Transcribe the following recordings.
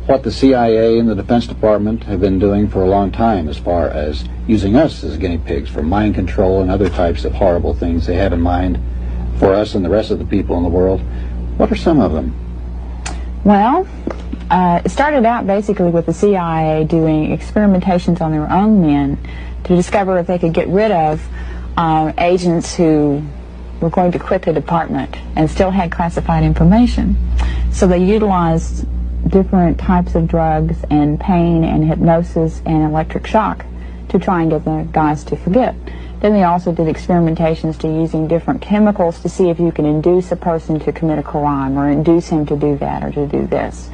what the CIA and the Defense Department have been doing for a long time as far as using us as guinea pigs for mind control and other types of horrible things they have in mind for us and the rest of the people in the world. What are some of them? Well, it started out basically with the CIA doing experimentations on their own men to discover if they could get rid of agents who were going to quit the department and still had classified information. So they utilized different types of drugs and pain and hypnosis and electric shock to try and get the guys to forget. Then they also did experimentations to using different chemicals to see if you can induce a person to commit a crime or induce him to do that or to do this.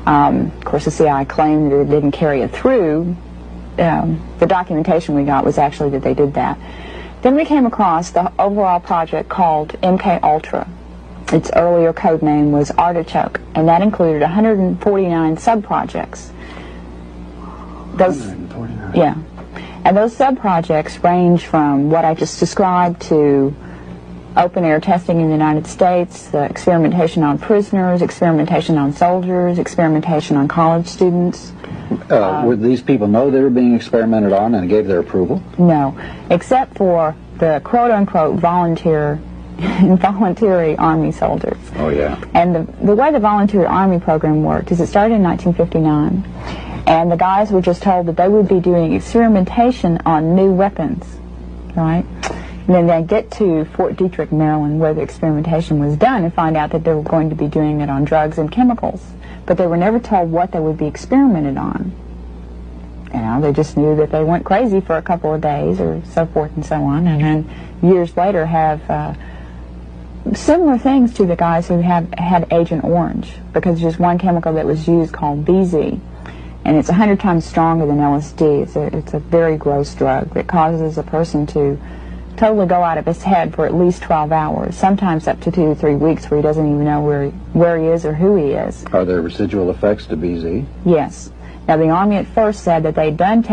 Of course, the CIA claimed that it didn't carry it through. The documentation we got was actually that they did that. Then we came across the overall project called MkUltra. Its earlier code name was Artichoke, and that included 149 sub-projects. 149. Yeah. And those sub-projects range from what I just described to open-air testing in the United States, the experimentation on prisoners, experimentation on soldiers, experimentation on college students. Would these people know they were being experimented on and gave their approval? No, except for the quote-unquote voluntary Army soldiers. Oh, yeah. And the way the voluntary Army program worked is it started in 1959, and the guys were just told that they would be doing experimentation on new weapons, right? And then they get to Fort Detrick, Maryland, where the experimentation was done, and find out that they were going to be doing it on drugs and chemicals. But they were never told what they would be experimented on. You know, they just knew that they went crazy for a couple of days or so forth and so on, and then years later have similar things to the guys who have had Agent Orange, because there's one chemical that was used called BZ, and it's 100 times stronger than LSD. It's a very gross drug that causes a person to totally go out of his head for at least 12 hours, sometimes up to 2 to 3 weeks, where he doesn't even know where he is or who he is. Are there residual effects to BZ? Yes. Now, the Army at first said that they'd done